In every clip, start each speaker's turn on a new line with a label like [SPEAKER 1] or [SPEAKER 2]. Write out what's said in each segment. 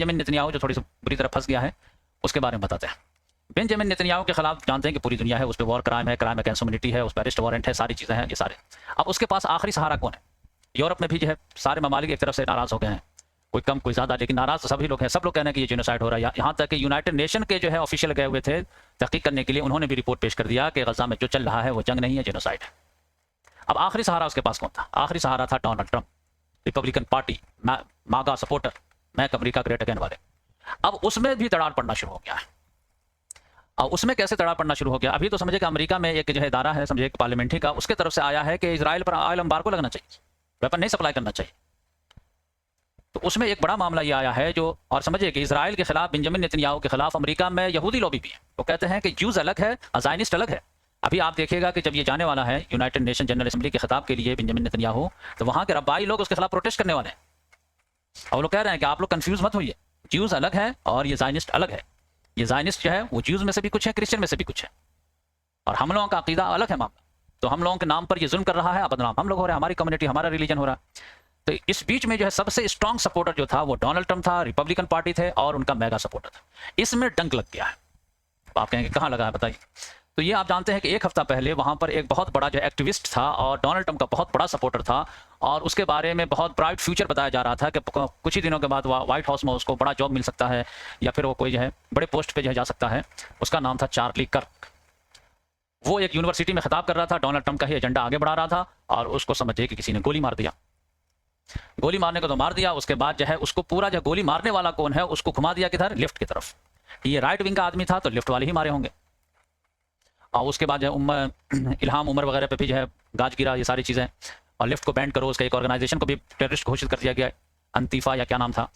[SPEAKER 1] Benjamin Netanyahu जो थोड़ी सी बुरी तरह फंस गया है, उसके बारे में बताते हैं। बेंजामिन नेतन्याहू के खिलाफ जानते हैं कि पूरी दुनिया है, उस पर वॉर क्राइम है, क्राइम अगेंस्ट ह्यूमैनिटी है, उस पर अरेस्ट वारंट है, सारी चीज़ें हैं ये सारे। अब उसके पास आखिरी सहारा कौन है? यूरोप में भी जो है सारे ममालिक एक तरफ से नाराज़ हो गए हैं, कोई कम कोई ज़्यादा, लेकिन नाराज़ तो सभी लोग हैं। सब लोग कहना है कि ये जेनोसाइड हो रहा है। यहाँ तक कि यूनाइटेड नेशन के जो है ऑफिशियल गए हुए थे तहकीक करने के लिए, उन्होंने भी रिपोर्ट पेश कर दिया कि गजा में जो चल रहा है वो जंग नहीं है, जेनोसाइड है। अब आखिरी सहारा उसके पास कौन था? आखिरी सहारा था Donald Trump, Republican party, MAGA supporter, make America great again वाले। अब उसमें भी दरार पड़ना शुरू हो गया है। और उसमें कैसे दरार पड़ना शुरू हो गया? अभी तो समझे कि अमेरिका में एक जो है इदारा है, समझे पार्लियामेंट्री का, उसके तरफ से आया है कि इजराइल पर ऑयल एम्बार्गो लगना चाहिए, वेपन नहीं सप्लाई करना चाहिए। तो उसमें एक बड़ा मामला ये आया है जो, और समझिए कि इजराइल के खिलाफ, बेंजामिन नेतन्याहू के खिलाफ अमेरिका में यहूदी लॉबी भी है। वो कहते हैं कि ज्यूज अलग है, ज़ायनिस्ट अलग है। अभी आप देखिएगा कि जब ये जाने वाला है यूनाइटेड नेशन जनरल असेंबली के खिताब के लिए बेंजामिन नेतन्याहू, तो वहाँ के रब्बाई लोग उसके खिलाफ प्रोटेस्ट करने वाले हैं। और लोग कह रहे हैं कि आप लोग कंफ्यूज मत होइए, ज्यूज अलग है और ये ज़ायनिस्ट अलग है। ये ज़ायनिस्ट जो है वो ज्यूज में से भी कुछ है, क्रिश्चियन में से भी कुछ है, और हम लोगों का अकीदा अलग है मामला। तो हम लोगों के नाम पर ये जुल्म कर रहा है, बदनाम हम लोग हो रहे हैं, हमारी कम्युनिटी, हमारा रिलीजन हो रहा है। तो इस बीच में जो है सबसे स्ट्रॉन्ग सपोर्टर जो था वो डोनाल्ड ट्रंप था, रिपब्लिकन पार्टी थे, और उनका मेगा सपोर्टर था। इसमें डंक लग गया है। तो आप कहेंगे कहाँ लगा है बताइए? तो ये आप जानते हैं कि एक हफ्ता पहले वहाँ पर एक बहुत बड़ा जो एक्टिविस्ट था और डोनाल्ड ट्रंप का बहुत बड़ा सपोर्टर था, और उसके बारे में बहुत ब्राइट फ्यूचर बताया जा रहा था कि कुछ ही दिनों के बाद व्हाइट हाउस में उसको बड़ा जॉब मिल सकता है, या फिर वो कोई जो है बड़े पोस्ट पे जो है जा सकता है। उसका नाम था चार्ली कर्क। वो एक यूनिवर्सिटी में खिताब कर रहा था, डोनाल्ड ट्रंप का ही एजेंडा आगे बढ़ा रहा था, और उसको समझिए कि किसी ने गोली मार दिया। गोली मारने को तो मार दिया, उसके बाद जो है उसको पूरा जो गोली मारने वाला कौन है उसको घुमा दिया किधर? लिफ्ट की तरफ। ये राइट विंग का आदमी था तो लिफ्ट वाले ही मारे होंगे। और उसके बाद जो है इल्हाम उमर वगैरह पे भी जो है गाज गिरा, ये सारी चीज़ें। और लिफ्ट को बैंड करो, उसका एक ऑर्गेनाइजेशन को भी टेररिस्ट घोषित कर दिया गया, अंतिफा या क्या नाम था।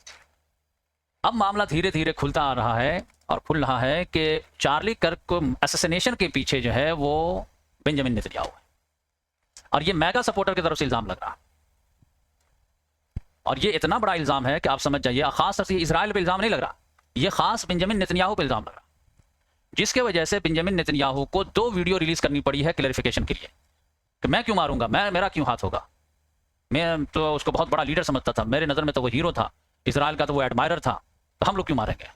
[SPEAKER 1] अब मामला धीरे धीरे खुलता आ रहा है, और खुल रहा है कि चार्ली कर्क को असैसिनेशन के पीछे जो है वो बेंजामिन नेतन्याहू है, और ये मेगा सपोर्टर की तरफ से इल्ज़ाम लग रहा है। और ये इतना बड़ा इल्ज़ाम है कि आप समझ जाइए, खास तौर से इजराइल पे इल्ज़ाम नहीं लग रहा, ये खास बेंजामिन नेतन्याहू पे इल्ज़ाम लग रहा, जिसके वजह से बेंजामिन नेतन्याहू को 2 वीडियो रिलीज करनी पड़ी है क्लैरिफिकेशन के लिए कि मैं क्यों मारूंगा, मेरा क्यों हाथ होगा। मैं तो उसको बहुत बड़ा लीडर समझता था, मेरे नज़र में तो वो हीरो था, इजराइल का तो वो एडमायरर था, तो हम लोग क्यों मारेंगे।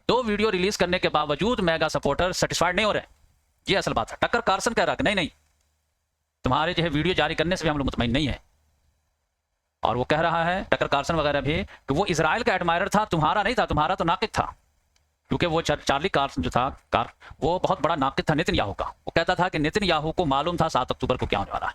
[SPEAKER 1] 2 वीडियो रिलीज करने के बावजूद मेगा सपोर्टर सेटिस्फाइड नहीं हो रहे, ये असल बात है। टकर कार्सन कह रहा कि नहीं तुम्हारे जो है वीडियो जारी करने से भी हम लोग मुतमईन नहीं है। और वो कह रहा है टकर कार्सन वगैरह भी कि वो इजराइल का एडमायरर था, तुम्हारा नहीं था, तुम्हारा तो नाकिद था। क्योंकि वो चार्ली कार्सन जो था वो बहुत बड़ा नाकिद था नेतन्याहू का। वो कहता था कि नेतन्याहू को मालूम था 7 अक्टूबर को क्या होने वाला है।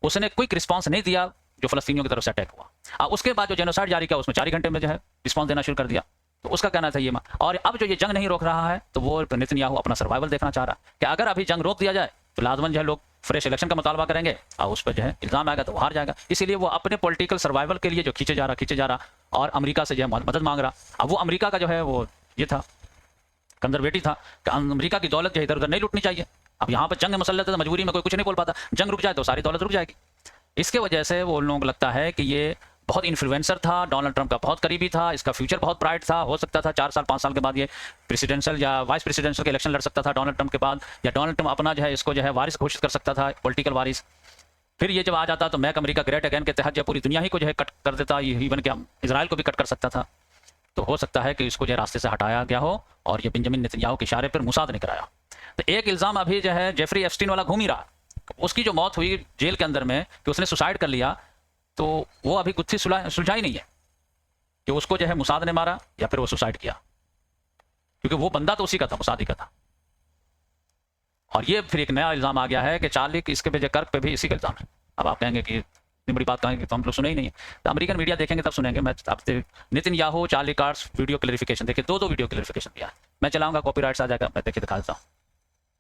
[SPEAKER 1] उसने क्विक रिस्पांस नहीं दिया जो फलस्तीनियों की तरफ से अटैक हुआ। उसके बाद जो जेनोसाइड जारी किया उसमें 4 घंटे में जो है रिस्पांस देना शुरू कर दिया। तो उसका कहना था ये। और अब जो ये जंग नहीं रोक रहा है तो वो नेतन्याहू अपना सर्वाइवल देखना चाह रहा है कि अगर अभी जंग रोक दिया जाए तो लाजमन जो है लोग फ्रेश इलेक्शन का मुतालबा करेंगे, और उस पर जो है इल्ज़ाम आएगा तो वो हार जाएगा। इसीलिए वो अपने पॉलिटिकल सर्वाइवल के लिए जो खींचे जा रहा, और अमेरिका से जो है मदद मांग रहा। अब वो अमेरिका का जो है वो ये था, कंजर्वेटिव था कि अमेरिका की दौलत जो इधर उधर नहीं लूटनी चाहिए। अब यहाँ पर जंग मुसल्लत है तो मजबूरी में कोई कुछ नहीं बोल पाता, जंग रुक जाए तो सारी दौलत रुक जाएगी। इसके वजह से वो लोगों को लगता है कि ये बहुत इन्फ्लुएंसर था, डोनाल्ड ट्रंप का बहुत करीबी था, इसका फ्यूचर बहुत ब्राइट था। हो सकता था 4 साल 5 साल के बाद ये प्रेसिडेंशियल या वाइस प्रेसिडेंशियल के इलेक्शन लड़ सकता था डोनाल्ड ट्रंप के बाद, या डोनाल्ड ट्रंप अपना जो है इसको जो है वारिस घोषित कर सकता था, पॉलिटिकल वारिस। फिर ये जब आ जाता तो मैक अमेरिका ग्रेट अगेन के तहत जो पूरी दुनिया ही को जो है कट कर देता, इवन के इजराइल को भी कट कर सकता था। तो हो सकता है कि इसको जो रास्ते से हटाया गया हो, और ये बेंजामिन नेतन्याहू के इशारे पर मुसाद ने कराया। तो एक इल्ज़ाम अभी जो है जेफरी एप्स्टीन वाला घूम ही रहा, उसकी जो मौत हुई जेल के अंदर में कि उसने सुसाइड कर लिया, तो वो अभी गुत्थी सुलझाई नहीं है कि उसको जो है मुसाद ने मारा या फिर वो सुसाइड किया, क्योंकि वो बंदा तो उसी का था, मुसादी का था। और ये फिर एक नया इल्ज़ाम आ गया है कि चार्ली इसके पे कर्क पे भी इसी का इल्ज़ाम है। अब आप कहेंगे कि इतनी बड़ी बात कहेंगे तो हम लोग सुने ही नहीं है, तो अमेरिकन मीडिया देखेंगे तब सुनेंगे। मैं आपसे Netanyahu Charlie cars video clarification देखिए, 2 वीडियो क्लैरिफिकेशन दिया है। मैं चलाऊंगा कॉपीराइट्स आ जाएगा, मैं देखिए दिखा देता हूँ।